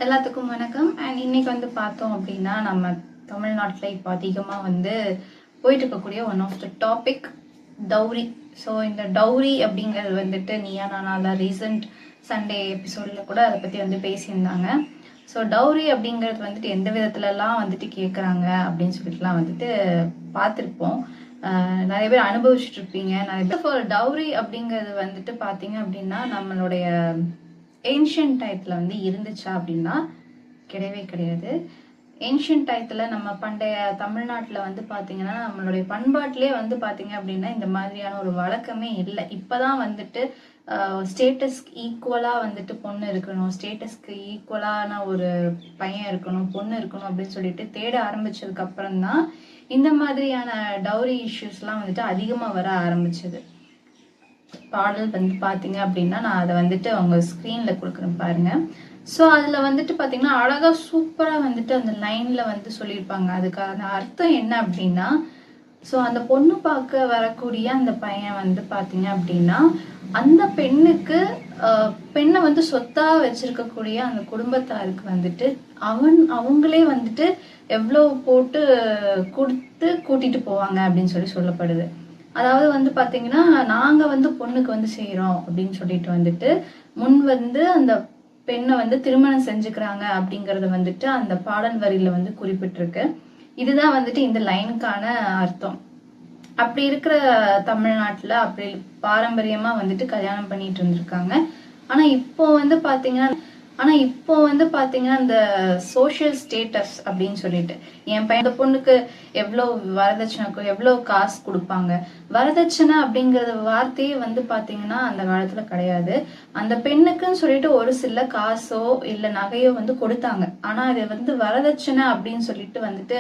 எல்லாத்துக்கும் வணக்கம். அண்ட் இன்னைக்கு வந்து பார்த்தோம் அப்படின்னா நம்ம தமிழ்நாட்டில் இப்போ அதிகமாக வந்து போயிட்டு இருக்கக்கூடிய one of the topic dowry. So இந்த டவுரி அப்படிங்கிறது வந்துட்டு நீயா நானால ரீசன்ட் சண்டே எபிசோடில் கூட அதை பற்றி வந்து பேசியிருந்தாங்க. ஸோ டவுரி அப்படிங்கிறது வந்துட்டு எந்த விதத்துலலாம் வந்துட்டு கேட்குறாங்க அப்படின்னு சொல்லிட்டுலாம் வந்துட்டு பார்த்துருப்போம். நிறைய பேர் அனுபவிச்சுட்டு இருப்பீங்க. நிறைய பேர் டவுரி அப்படிங்கிறது வந்துட்டு பார்த்தீங்க அப்படின்னா நம்மளுடைய ஏன்ஷியன்ட் டயத்தில் வந்து இருந்துச்சா அப்படின்னா கிடையவே கிடையாது. ஏன்ஷியன்ட் டயத்தில் நம்ம பண்டைய தமிழ்நாட்டில் வந்து பார்த்தீங்கன்னா நம்மளுடைய பண்பாட்டிலே வந்து பார்த்தீங்க அப்படின்னா இந்த மாதிரியான ஒரு வழக்கமே இல்லை. இப்போதான் வந்துட்டு ஸ்டேட்டஸ்க்கு ஈக்குவலாக வந்துட்டு பொண்ணு இருக்கணும், ஸ்டேட்டஸ்க்கு ஈக்குவலான ஒரு பையன் இருக்கணும், பொண்ணு இருக்கணும் அப்படின்னு சொல்லிட்டு தேட ஆரம்பிச்சதுக்கு அப்புறம் தான் இந்த மாதிரியான டவுரி இஷ்யூஸ்லாம் வந்துட்டு அதிகமாக வர ஆரம்பிச்சது. பாடல் வந்து பார்த்தீங்க அப்படின்னா நான் அதை வந்துட்டு அவங்க ஸ்க்ரீனில் கொடுக்குறேன் பாருங்க. ஸோ அதில் வந்துட்டு பார்த்தீங்கன்னா அழகாக சூப்பராக வந்துட்டு அந்த லைனில் வந்து சொல்லியிருப்பாங்க. அதுக்கான அர்த்தம் என்ன அப்படின்னா, ஸோ அந்த பொண்ணு பார்க்க வரக்கூடிய அந்த பையன் வந்து பார்த்தீங்க அப்படின்னா அந்த பெண்ணை வந்து சொத்தாக வச்சிருக்கக்கூடிய அந்த குடும்பத்தாருக்கு வந்துட்டு அவங்களே வந்துட்டு எவ்வளோ போட்டு கொடுத்து கூட்டிட்டு போவாங்க அப்படின்னு சொல்லப்படுது. அதாவது வந்து பார்த்தீங்கன்னா நாங்கள் வந்து பொண்ணுக்கு வந்து செய்கிறோம் அப்படின்னு சொல்லிட்டு வந்துட்டு முன் வந்து அந்த பெண்ணை வந்து திருமணம் செஞ்சுக்கிறாங்க அப்படிங்கிறத வந்துட்டு அந்த பாடல் வரியில வந்து குறிப்பிட்டிருக்கு. இதுதான் வந்துட்டு இந்த லைனுக்கான அர்த்தம். அப்படி இருக்கிற தமிழ்நாட்டில் அப்படி பாரம்பரியமா வந்துட்டு கல்யாணம் பண்ணிட்டு இருந்திருக்காங்க. ஆனால் இப்போ வந்து பார்த்தீங்கன்னா இந்த சோஷியல் ஸ்டேட்டஸ் அப்படின்னு சொல்லிட்டு என் பையன் அந்த பொண்ணுக்கு எவ்வளோ வரதட்சணைக்கும் எவ்வளோ காசு கொடுப்பாங்க. வரதட்சணை அப்படிங்கிறது வார்த்தையே வந்து பார்த்தீங்கன்னா அந்த காலத்தில் கிடையாது. அந்த பெண்ணுக்குன்னு சொல்லிட்டு ஒரு சில காசோ இல்லை நகையோ வந்து கொடுத்தாங்க. ஆனால் அது வந்து வரதட்சணை அப்படின்னு சொல்லிட்டு வந்துட்டு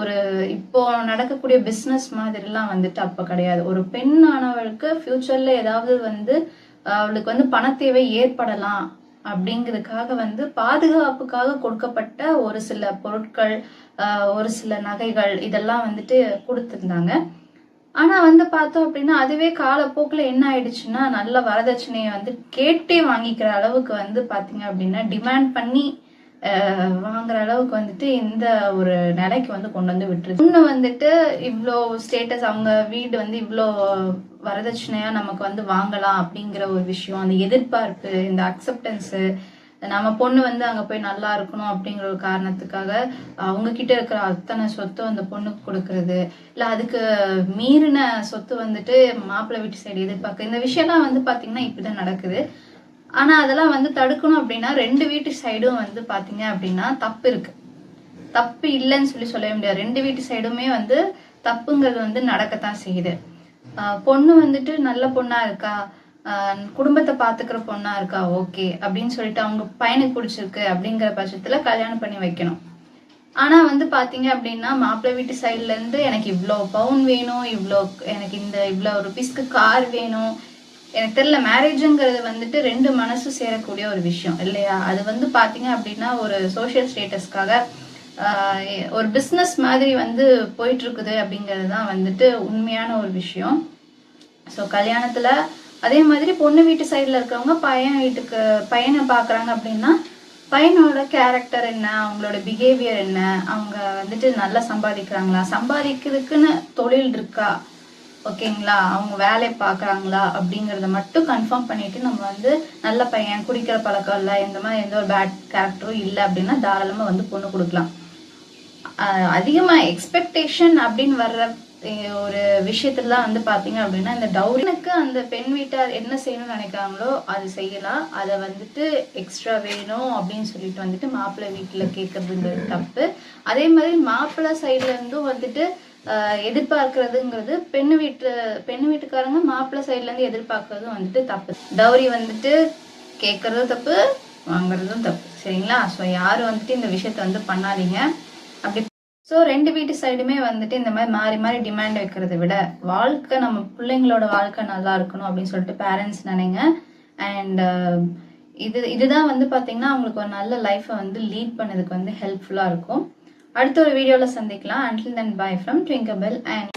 ஒரு இப்போ நடக்கக்கூடிய பிஸ்னஸ் மாதிரிலாம் வந்துட்டு அப்போ கிடையாது. ஒரு பெண் ஆனவளுக்கு ஃபியூச்சர்ல ஏதாவது வந்து அவளுக்கு வந்து பணத்தேவை ஏற்படலாம் அப்படிங்கிறதுக்காக வந்து பாதுகாப்புக்காக கொடுக்கப்பட்ட ஒரு சில பொருட்கள், ஒரு சில நகைகள் இதெல்லாம் வந்துட்டு கொடுத்துருந்தாங்க. ஆனா வந்து பார்த்தோம் அப்படின்னா அதுவே காலப்போக்கில் என்ன ஆயிடுச்சுன்னா நல்ல வரதட்சணையை வந்து கேட்டே வாங்கிக்கிற அளவுக்கு வந்து பாத்தீங்க அப்படின்னா டிமாண்ட் பண்ணி வாங்குற அளவுக்கு வந்துட்டு இந்த ஒரு நிலைக்கு வந்து கொண்டு வந்து விட்டுருது. இன்னும் வந்துட்டு இவ்வளோ ஸ்டேட்டஸ், அவங்க வீடு வந்து இவ்வளோ வரதட்சணையா நமக்கு வந்து வாங்கலாம் அப்படிங்கிற ஒரு விஷயம், அந்த எதிர்பார்ப்பு, இந்த அக்செப்டன்ஸு, நம்ம பொண்ணு வந்து அங்க போய் நல்லா இருக்கணும் அப்படிங்கிற ஒரு காரணத்துக்காக அவங்க கிட்ட இருக்கிற அத்தனை சொத்து அந்த பொண்ணுக்கு கொடுக்கறது, இல்ல அதுக்கு மீறின சொத்து வந்துட்டு மாப்பிள்ளை வீட்டு சைடு எதிர்பார்க்க, இந்த விஷயம்லாம் வந்து பாத்தீங்கன்னா இப்படிதான் நடக்குது. ஆனா அதெல்லாம் வந்து தடுக்கணும் அப்படின்னா ரெண்டு வீட்டு சைடும் வந்து பாத்தீங்க அப்படின்னா தப்பு இருக்கு. தப்பு இல்லைன்னு சொல்லவே முடியாது. ரெண்டு வீட்டு சைடுமே வந்து தப்புங்கிறது வந்து நடக்கத்தான் செய்யுது. பொண்ணு வந்துட்டு நல்ல பொண்ணா இருக்கா, குடும்பத்தை பாத்துக்கிற பொண்ணா இருக்கா, ஓகே அப்படின்னு சொல்லிட்டு அவங்க பையனுக்கு பிடிச்சிருக்கு அப்படிங்கிற பட்சத்துல கல்யாணம் பண்ணி வைக்கணும். ஆனா வந்து பாத்தீங்க அப்படின்னா மாப்பிள்ளை வீட்டு சைட்ல இருந்து எனக்கு இவ்வளோ பவுன் வேணும், எனக்கு இவ்வளோ ருபீஸ்க்கு கார் வேணும், எனக்கு தெரியல. மேரேஜுங்கிறது வந்துட்டு ரெண்டு மனசு சேரக்கூடிய ஒரு விஷயம் இல்லையா? அது வந்து பாத்தீங்க அப்படின்னா ஒரு சோஷியல் ஸ்டேட்டஸ்க்காக ஒரு பிஸ்னஸ் மாதிரி வந்து போயிட்டு இருக்குது அப்படிங்கிறது தான் வந்துட்டு உண்மையான ஒரு விஷயம். ஸோ கல்யாணத்துல அதே மாதிரி பொண்ணு வீட்டு சைட்ல இருக்கிறவங்க பையனை பாக்குறாங்க அப்படின்னா பையனோட கேரக்டர் என்ன, அவங்களோட பிஹேவியர் என்ன, அவங்க வந்துட்டு நல்லா சம்பாதிக்கிறாங்களா, சம்பாதிக்கிறதுக்குன்னு தொழில் இருக்கா, ஓகேங்களா, அவங்க வேலையை பார்க்குறாங்களா அப்படிங்கிறத மட்டும் கன்ஃபார்ம் பண்ணிட்டு நம்ம வந்து நல்ல பையன், குடிக்கிற பழக்கம் இல்லை, இந்த மாதிரி எந்த ஒரு பேட் கேரக்டரும் இல்லை அப்படின்னா தாராளமாக வந்து பொண்ணு கொடுக்கலாம். அதிகமாக எக்ஸ்பெக்டேஷன் அப்படின்னு வர்ற ஒரு விஷயத்துலலாம் வந்து பார்த்தீங்க அப்படின்னா இந்த டவுரினுக்கு அந்த பெண் வீட்டார் என்ன செய்யணும்னு நினைக்கிறாங்களோ அது செய்யலாம். அதை வந்துட்டு எக்ஸ்ட்ரா வேணும் அப்படின்னு சொல்லிட்டு வந்துட்டு மாப்பிள்ளை வீட்டில் கேட்கறதுங்கிறது தப்பு. அதே மாதிரி மாப்பிள்ளை சைட்ல இருந்தும் வந்துட்டு எதிர்பார்க்கறதுங்கிறது பெண்ணு வீட்டுக்காரங்க மாப்பிள்ளை சைட்ல இருந்து எதிர்பார்க்கறதும் வந்துட்டு தப்பு. டவுரி வந்துட்டு கேட்கறதும் தப்பு, வாங்குறதும் தப்பு, சரிங்களா? ஸோ யாரும் வந்துட்டு இந்த விஷயத்த வந்து பண்ணாதீங்க. அப்படி ஸோ ரெண்டு வீட்டு சைடுமே வந்துட்டு இந்த மாதிரி மாறி மாறி டிமாண்ட் வைக்கிறத விட வாழ்க்கை, நம்ம பிள்ளைங்களோட வாழ்க்கை நல்லா இருக்கணும் அப்படின்னு சொல்லிட்டு பேரண்ட்ஸ் நினைங்க. அண்ட் இதுதான் வந்து பார்த்தீங்கன்னா அவங்களுக்கு ஒரு நல்ல லைஃப்பை வந்து லீட் பண்ணதுக்கு வந்து ஹெல்ப்ஃபுல்லாக இருக்கும். அடுத்த ஒரு வீடியோவில் சந்திக்கலாம். Until then, bye from Twinkle Bell and